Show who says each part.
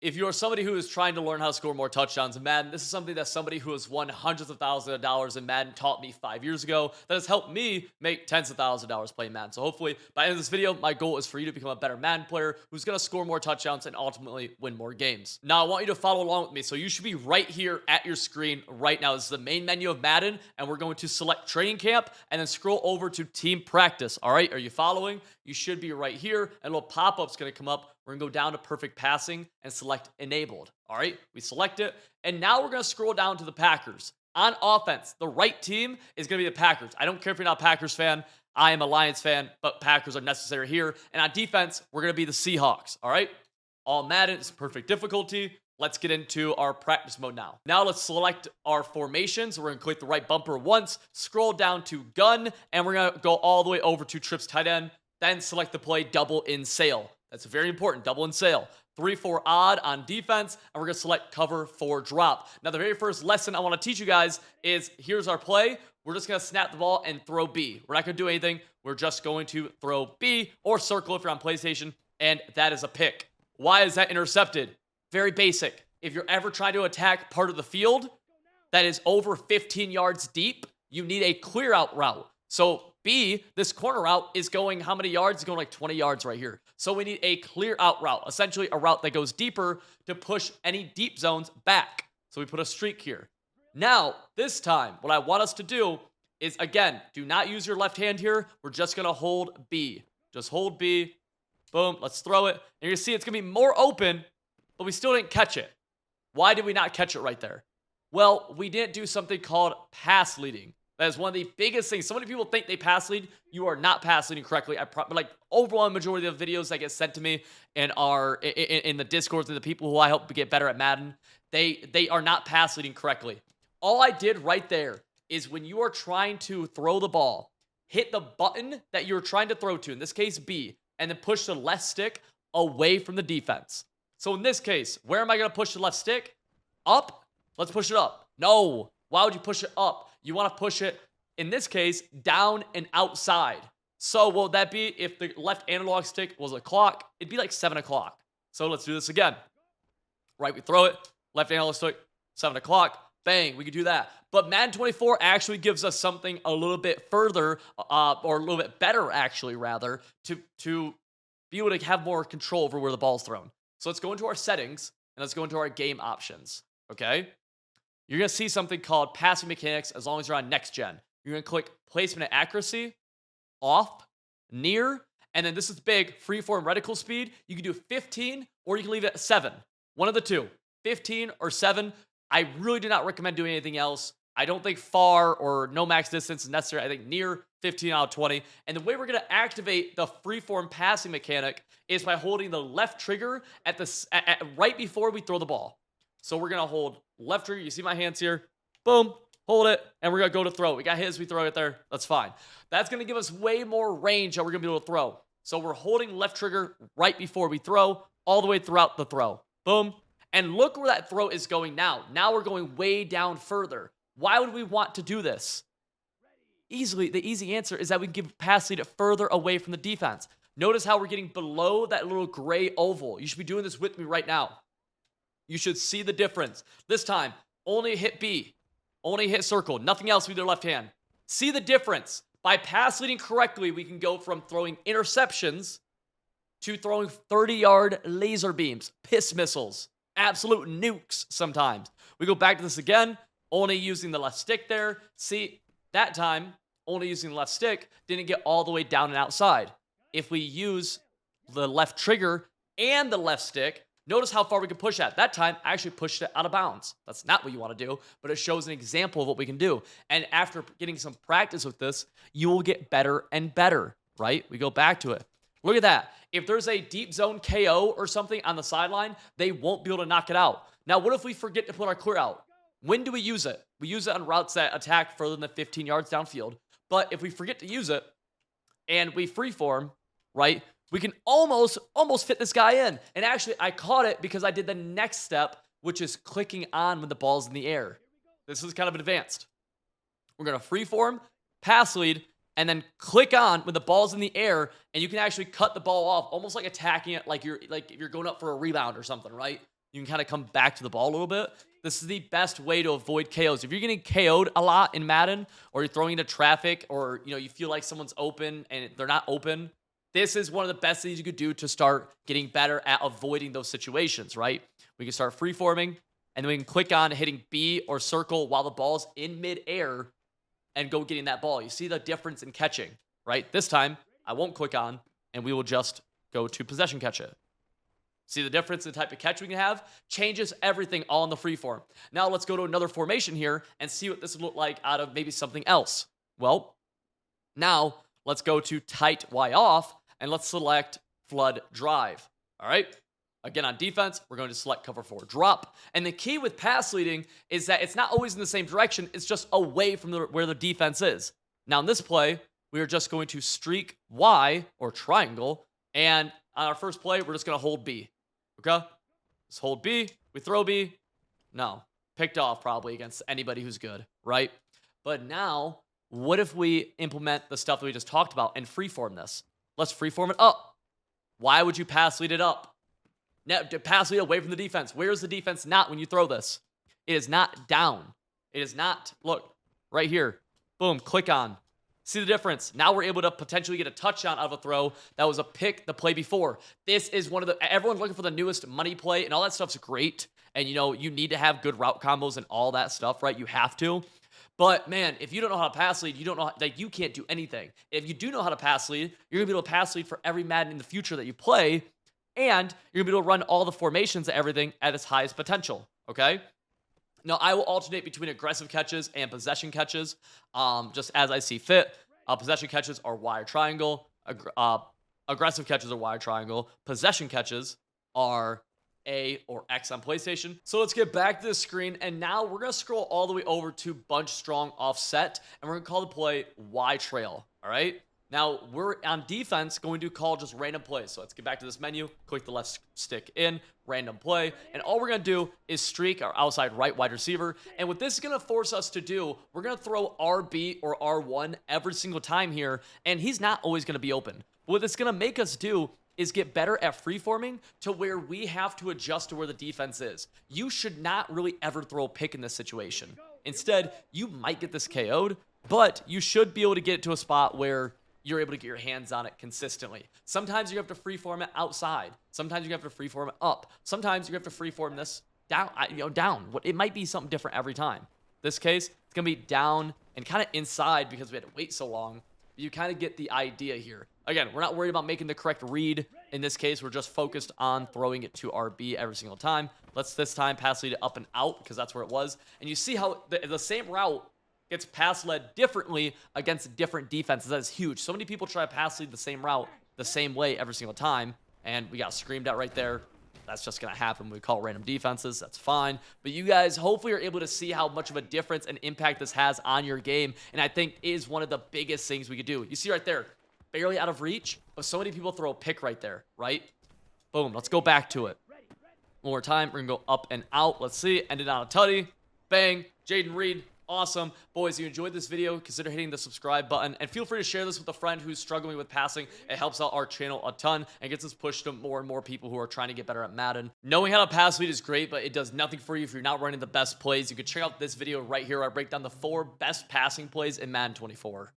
Speaker 1: If you are somebody who is trying to learn how to score more touchdowns in Madden, this is something that somebody who has won hundreds of thousands of dollars in Madden taught me 5 years ago. That has helped me make tens of thousands of dollars playing Madden. So hopefully, by the end of this video, my goal is for you to become a better Madden player who's going to score more touchdowns and ultimately win more games. Now, I want you to follow along with me. So you should be right here at your screen right now. This is the main menu of Madden, and we're going to select training camp and then scroll over to team practice. All right, are you following? You should be right here, and a little pop-up's going to come up. We're going to go down to perfect passing and select enabled. All right, we select it. And now we're going to scroll down to the Packers. On offense, the right team is going to be the Packers. I don't care if you're not a Packers fan. I am a Lions fan, but Packers are necessary here. And on defense, we're going to be the Seahawks. All right, all Madden is perfect difficulty. Let's get into our practice mode now. Now let's select our formations. We're going to click the right bumper once, scroll down to gun, and we're going to go all the way over to trips tight end. Then select the play double in sail. That's very important, double in sail. 3-4 odd on defense, and we're going to select cover 4 drop. Now, the very first lesson I want to teach you guys is here's our play. We're just going to snap the ball and throw B. We're not going to do anything. We're just going to throw B or circle if you're on PlayStation, and that is a pick. Why is that intercepted? Very basic. If you're ever trying to attack part of the field that is over 15 yards deep, you need a clear out route. So B, this corner route is going how many yards? It's going like 20 yards right here. So we need a clear out route, essentially a route that goes deeper to push any deep zones back. So we put a streak here. Now, this time, what I want us to do is, again, do not use your left hand here. We're just going to hold B. Just hold B. Boom. Let's throw it. And you're going to see it's going to be more open, but we still didn't catch it. Why did we not catch it right there? Well, we didn't do something called pass leading. That is one of the biggest things. So many people think they pass lead. You are not pass leading correctly. Like overwhelming majority of the videos that get sent to me and are in the Discords and the people who I help get better at Madden, they are not pass leading correctly. All I did right there is when you are trying to throw the ball, hit the button that you're trying to throw to, in this case B, and then push the left stick away from the defense. So in this case, where am I going to push the left stick? Up? Let's push it up. No. Why would you push it up? You want to push it, in this case, down and outside. So what would that be if the left analog stick was a clock? It'd be like 7 o'clock. So let's do this again. Right, we throw it. Left analog stick, 7 o'clock. Bang, we could do that. But Madden 24 actually gives us something a little bit further, or a little bit better, actually, rather, to be able to have more control over where the ball's thrown. So let's go into our settings, and let's go into our game options, okay? You're going to see something called passing mechanics as long as you're on next gen. You're going to click placement and accuracy, off, near, and then this is big, freeform reticle speed. You can do 15 or you can leave it at 7. One of the two, 15 or 7. I really do not recommend doing anything else. I don't think far or no max distance is necessary. I think near 15 out of 20. And the way we're going to activate the freeform passing mechanic is by holding the left trigger right before we throw the ball. So we're going to hold left trigger. You see my hands here. Boom. Hold it. And we're going to go to throw. We got his. We throw it there. That's fine. That's going to give us way more range that we're going to be able to throw. So we're holding left trigger right before we throw, all the way throughout the throw. Boom. And look where that throw is going now. Now we're going way down further. Why would we want to do this? The easy answer is that we can give pass lead further away from the defense. Notice how we're getting below that little gray oval. You should be doing this with me right now. You should see the difference. This time, only hit B. Only hit circle. Nothing else with your left hand. See the difference. By pass leading correctly, we can go from throwing interceptions to throwing 30-yard laser beams, piss missiles, absolute nukes sometimes. We go back to this again, only using the left stick there. See, that time, only using the left stick, didn't get all the way down and outside. If we use the left trigger and the left stick, notice how far we can push at. That time, I actually pushed it out of bounds. That's not what you want to do, but it shows an example of what we can do. And after getting some practice with this, you will get better and better, right? We go back to it. Look at that. If there's a deep zone KO or something on the sideline, they won't be able to knock it out. Now, what if we forget to put our clear out? When do we use it? We use it on routes that attack further than 15 yards downfield. But if we forget to use it and we freeform, right, we can almost fit this guy in. And actually, I caught it because I did the next step, which is clicking on when the ball's in the air. This is kind of advanced. We're going to freeform, pass lead, and then click on when the ball's in the air, and you can actually cut the ball off, almost like attacking it like if you're going up for a rebound or something, right? you can kind of come back to the ball a little bit. This is the best way to avoid KOs. If you're getting KO'd a lot in Madden, or you're throwing into traffic, or you feel like someone's open and they're not open, this is one of the best things you could do to start getting better at avoiding those situations, right? We can start freeforming, and then we can click on hitting B or circle while the ball's in midair and go getting that ball. You see the difference in catching, right? This time, I won't click on, and we will just go to possession catch it. See the difference in the type of catch we can have? Changes everything all in the freeform. Now let's go to another formation here and see what this would look like out of maybe something else. Well, now let's go to tight Y off, and let's select flood drive. All right? Again, on defense, we're going to select cover 4 drop. And the key with pass leading is that it's not always in the same direction. It's just away from where the defense is. Now in this play, we are just going to streak Y or triangle. And on our first play, we're just going to hold B. Okay? Just hold B. We throw B. No. Picked off probably against anybody who's good, right? But now, what if we implement the stuff that we just talked about and freeform this? Let's freeform it up. Why would you pass lead it up? Now, pass lead away from the defense. Where is the defense not when you throw this? It is not down. It is not. Look, right here. Boom, click on. See the difference? Now we're able to potentially get a touchdown out of a throw that was a pick the play before. This is one of the, everyone's looking for the newest money play, and all that stuff's great. And, you need to have good route combos and all that stuff, right? You have to. But, man, if you don't know how to pass lead, you don't know, like, you can't do anything. If you do know how to pass lead, you're going to be able to pass lead for every Madden in the future that you play, and you're going to be able to run all the formations and everything at its highest potential, okay? Now, I will alternate between aggressive catches and possession catches, just as I see fit. Possession catches are Y triangle. Aggressive catches are Y triangle. Possession catches are A or X on PlayStation. So let's get back to the screen, and now we're going to scroll all the way over to bunch strong offset, and we're going to call the play Y trail, all right? Now, we're on defense going to call just random plays. So let's get back to this menu, click the left stick in, random play, and all we're going to do is streak our outside right wide receiver. And what this is going to force us to do, we're going to throw RB or R1 every single time here, and he's not always going to be open. What it's going to make us do is get better at freeforming to where we have to adjust to where the defense is. You should not really ever throw a pick in this situation. Instead, you might get this KO'd, but you should be able to get it to a spot where you're able to get your hands on it consistently. Sometimes you have to freeform it outside. Sometimes you have to freeform it up. Sometimes you have to freeform this down. Down. It might be something different every time. This case, it's gonna be down and kind of inside because we had to wait so long. You kind of get the idea here. Again, we're not worried about making the correct read. In this case, we're just focused on throwing it to RB every single time. Let's this time pass lead it up and out because that's where it was. And you see how the same route gets pass led differently against different defenses. That is huge. So many people try to pass lead the same route the same way every single time, and we got screamed at right there. That's just going to happen when we call random defenses. That's fine. But you guys hopefully are able to see how much of a difference and impact this has on your game, and I think is one of the biggest things we could do. You see right there, barely out of reach, but so many people throw a pick right there, right? Boom. Let's go back to it. One more time. We're going to go up and out. Let's see. Ended on a tutty. Bang. Jaden Reed. Awesome. Boys, if you enjoyed this video, consider hitting the subscribe button, and feel free to share this with a friend who's struggling with passing. It helps out our channel a ton and gets us pushed to more and more people who are trying to get better at Madden. Knowing how to pass lead is great, but it does nothing for you if you're not running the best plays. You can check out this video right here where I break down the 4 best passing plays in Madden 24.